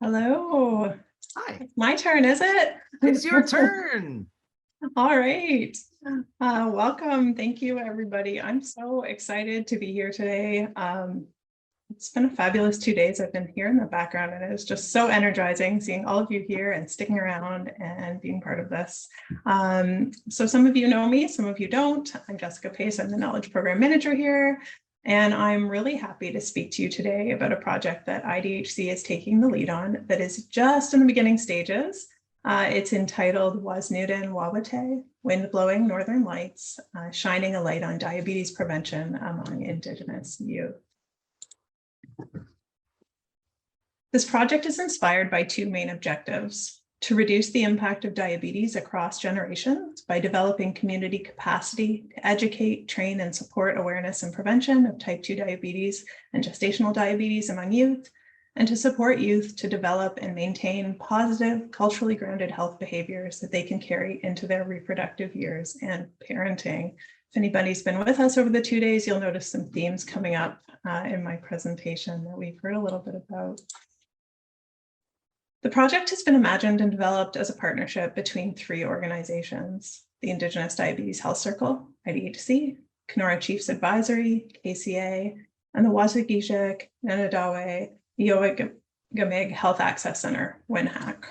Hello. Hi, My turn, is it? it's your turn. All right. Welcome. Thank you, everybody. I'm so excited to be here today. It's been a fabulous 2 days. I've been here in the background, and it is just so energizing seeing all of you here and sticking around and being part of this. So some of you know me, some of you don't. I'm Jessica Pace. I'm the Knowledge Program Manager here. And I'm really happy to speak to you today about a project that IDHC is taking the lead on that is just in the beginning stages. It's entitled Wasnoodan Wawate, Wind Blowing Northern Lights, Shining a Light on Diabetes Prevention Among Indigenous Youth. This project is inspired by two main objectives: to reduce the impact of diabetes across generations by developing community capacity to educate, train, and support awareness and prevention of type 2 diabetes and gestational diabetes among youth, and to support youth to develop and maintain positive, culturally grounded health behaviors that they can carry into their reproductive years and parenting. If anybody's been with us over the 2 days, you'll notice some themes coming up in my presentation that we've heard a little bit about. The project has been imagined and developed as a partnership between three organizations: the Indigenous Diabetes Health Circle, IDHC, Kenora Chiefs Advisory, KCA, and the Wasikishik Nanadawe Yowagamig Health Access Center, WINHAC.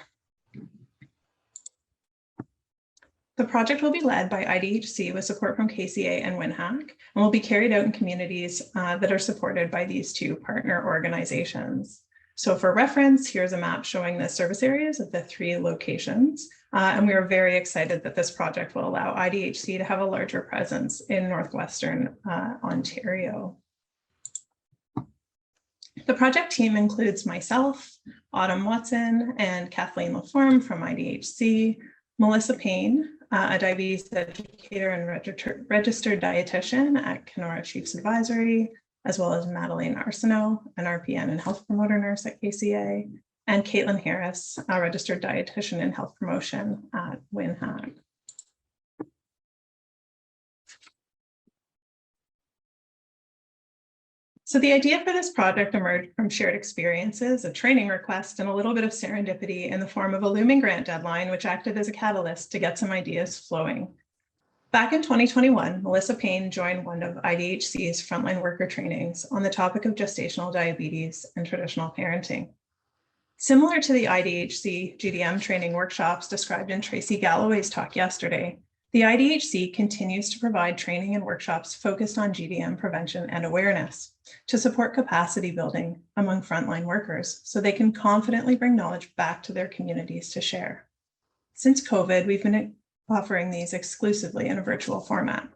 The project will be led by IDHC with support from KCA and WINHAC, and will be carried out in communities that are supported by these two partner organizations. So for reference, here's a map showing the service areas of the three locations. And we are very excited that this project will allow IDHC to have a larger presence in Northwestern Ontario. The project team includes myself, Autumn Watson, and Kathleen Laforme from IDHC, Melissa Payne, a diabetes educator and registered dietitian at Kenora Chiefs Advisory, as well as Madeleine Arsenault, an RPN and health promoter nurse at KCA, and Caitlin Harris, a registered dietitian in health promotion at WINHAC. So the idea for this project emerged from shared experiences, a training request, and a little bit of serendipity in the form of a looming grant deadline, which acted as a catalyst to get some ideas flowing. Back in 2021, Melissa Payne joined one of IDHC's frontline worker trainings on the topic of gestational diabetes and traditional parenting. Similar to the IDHC GDM training workshops described in Tracy Galloway's talk yesterday, the IDHC continues to provide training and workshops focused on GDM prevention and awareness to support capacity building among frontline workers so they can confidently bring knowledge back to their communities to share. Since COVID, we've been offering these exclusively in a virtual format.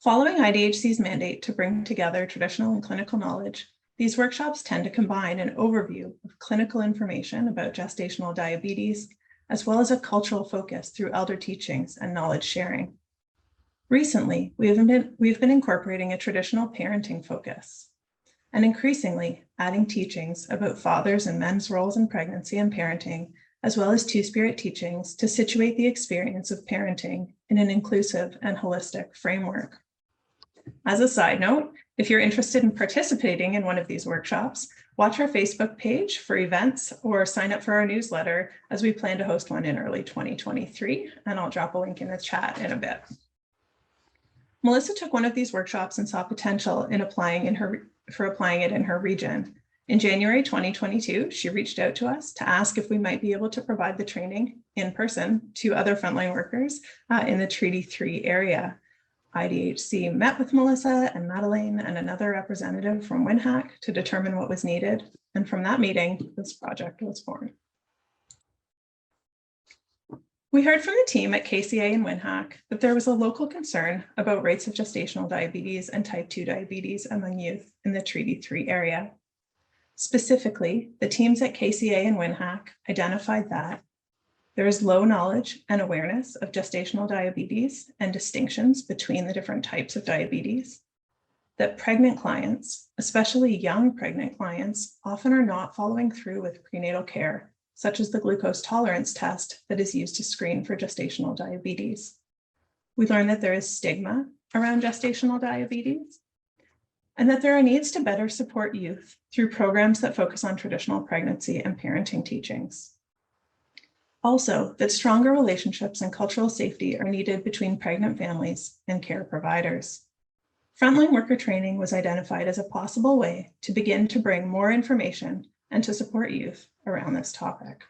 Following IDHC's mandate to bring together traditional and clinical knowledge, these workshops tend to combine an overview of clinical information about gestational diabetes, as well as a cultural focus through elder teachings and knowledge sharing. Recently, we've been incorporating a traditional parenting focus, and increasingly adding teachings about fathers and men's roles in pregnancy and parenting, as well as two-spirit teachings to situate the experience of parenting in an inclusive and holistic framework. As a side note, if you're interested in participating in one of these workshops, watch our Facebook page for events or sign up for our newsletter, as we plan to host one in early 2023, and I'll drop a link in the chat in a bit. Melissa took one of these workshops and saw potential in applying it in her region. In January 2022, she reached out to us to ask if we might be able to provide the training in person to other frontline workers in the Treaty 3 area. IDHC met with Melissa and Madeleine and another representative from WINHAC to determine what was needed. And from that meeting, this project was born. We heard from the team at KCA and WINHAC that there was a local concern about rates of gestational diabetes and type 2 diabetes among youth in the Treaty 3 area. Specifically, the teams at KCA and WINHAC identified that there is low knowledge and awareness of gestational diabetes and distinctions between the different types of diabetes, that pregnant clients, especially young pregnant clients, often are not following through with prenatal care, such as the glucose tolerance test that is used to screen for gestational diabetes. We learned that there is stigma around gestational diabetes, and that there are needs to better support youth through programs that focus on traditional pregnancy and parenting teachings. Also, that stronger relationships and cultural safety are needed between pregnant families and care providers. Frontline worker training was identified as a possible way to begin to bring more information and to support youth around this topic.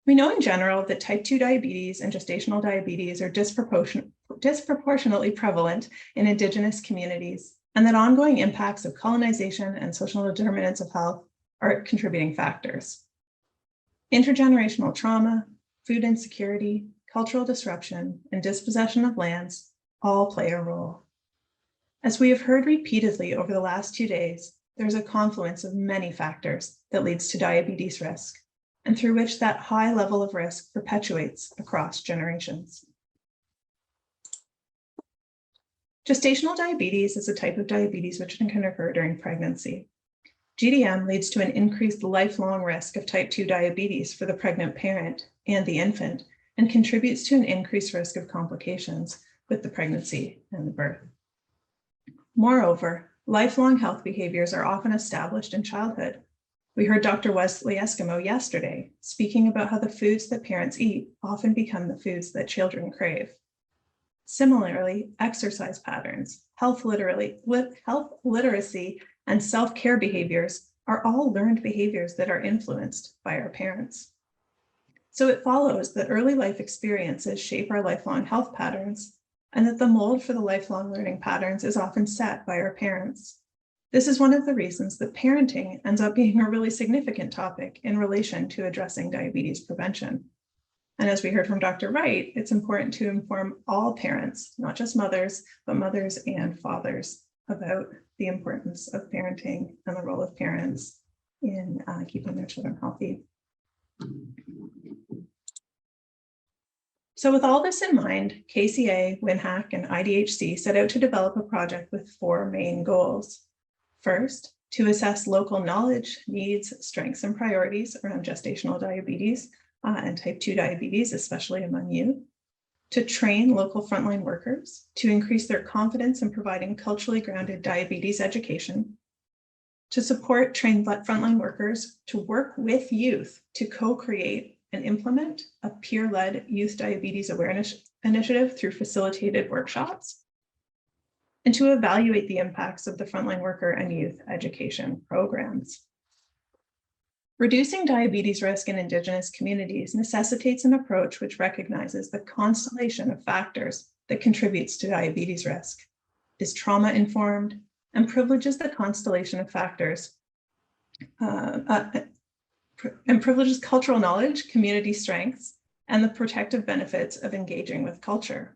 We know in general that type 2 diabetes and gestational diabetes are disproportionately prevalent in Indigenous communities, and that ongoing impacts of colonization and social determinants of health are contributing factors. Intergenerational trauma, food insecurity, cultural disruption, and dispossession of lands all play a role. As we have heard repeatedly over the last 2 days, there's a confluence of many factors that leads to diabetes risk, and through which that high level of risk perpetuates across generations. Gestational diabetes is a type of diabetes which can occur during pregnancy. GDM leads to an increased lifelong risk of type 2 diabetes for the pregnant parent and the infant, and contributes to an increased risk of complications with the pregnancy and the birth. Moreover, lifelong health behaviors are often established in childhood. We heard Dr. Wesley Eskimo yesterday speaking about how the foods that parents eat often become the foods that children crave. Similarly, exercise patterns, health literacy, and self-care behaviors are all learned behaviors that are influenced by our parents. So it follows that early life experiences shape our lifelong health patterns, and that the mold for the lifelong learning patterns is often set by our parents. This is one of the reasons that parenting ends up being a really significant topic in relation to addressing diabetes prevention. And as we heard from Dr. Wright, it's important to inform all parents, not just mothers, but mothers and fathers, about the importance of parenting and the role of parents in keeping their children healthy. So with all this in mind, KCA, WINHAC, and IDHC set out to develop a project with 4 main goals. First, to assess local knowledge, needs, strengths, and priorities around gestational diabetes and type 2 diabetes, especially among youth. To train local frontline workers to increase their confidence in providing culturally grounded diabetes education. To support trained frontline workers to work with youth to co-create and implement a peer-led youth diabetes awareness initiative through facilitated workshops. And to evaluate the impacts of the frontline worker and youth education programs. Reducing diabetes risk in Indigenous communities necessitates an approach which recognizes the constellation of factors that contributes to diabetes risk, is trauma-informed, and privileges the constellation of factors and privileges cultural knowledge, community strengths, and the protective benefits of engaging with culture.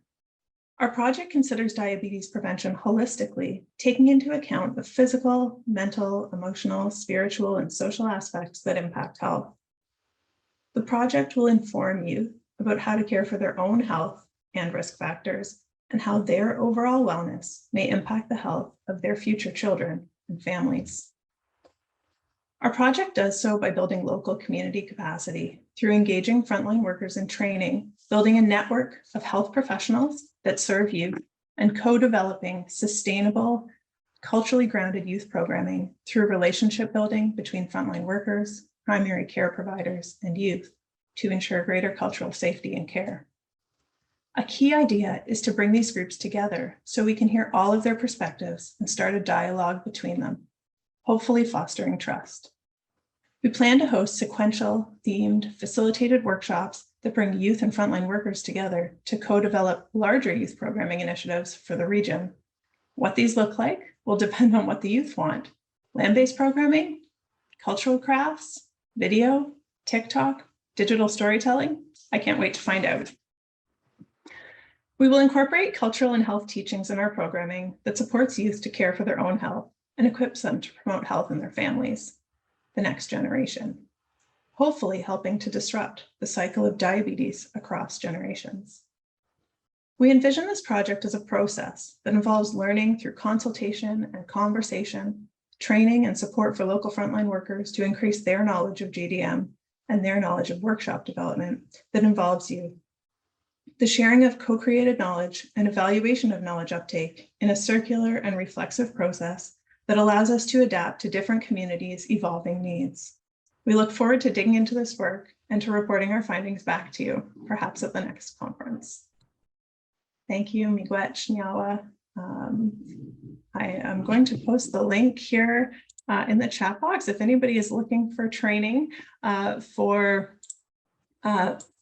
Our project considers diabetes prevention holistically, taking into account the physical, mental, emotional, spiritual, and social aspects that impact health. The project will inform youth about how to care for their own health and risk factors, and how their overall wellness may impact the health of their future children and families. Our project does so by building local community capacity through engaging frontline workers in training, building a network of health professionals that serve youth, and co-developing sustainable, culturally grounded youth programming through relationship building between frontline workers, primary care providers, and youth to ensure greater cultural safety and care. A key idea is to bring these groups together so we can hear all of their perspectives and start a dialogue between them, hopefully fostering trust. We plan to host sequential, themed, facilitated workshops that bring youth and frontline workers together to co-develop larger youth programming initiatives for the region. What these look like will depend on what the youth want. Land-based programming, cultural crafts, video, TikTok, digital storytelling. I can't wait to find out. We will incorporate cultural and health teachings in our programming that supports youth to care for their own health and equips them to promote health in their families, the next generation, hopefully helping to disrupt the cycle of diabetes across generations. We envision this project as a process that involves learning through consultation and conversation, training and support for local frontline workers to increase their knowledge of GDM and their knowledge of workshop development that involves youth. the sharing of co-created knowledge and evaluation of knowledge uptake in a circular and reflexive process that allows us to adapt to different communities' evolving needs. We look forward to digging into this work and to reporting our findings back to you, perhaps at the next conference. Thank you, Miigwech Nyawa. I am going to post the link here in the chat box. If anybody is looking for training from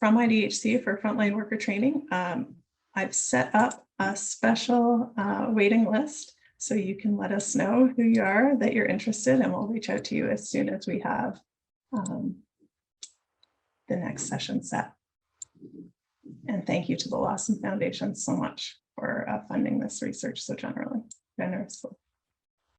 IDHC for frontline worker training, I've set up a special waiting list, so you can let us know who you are, that you're interested, and we'll reach out to you as soon as we have the next session set. And thank you to the Lawson Foundation so much for funding this research so generously.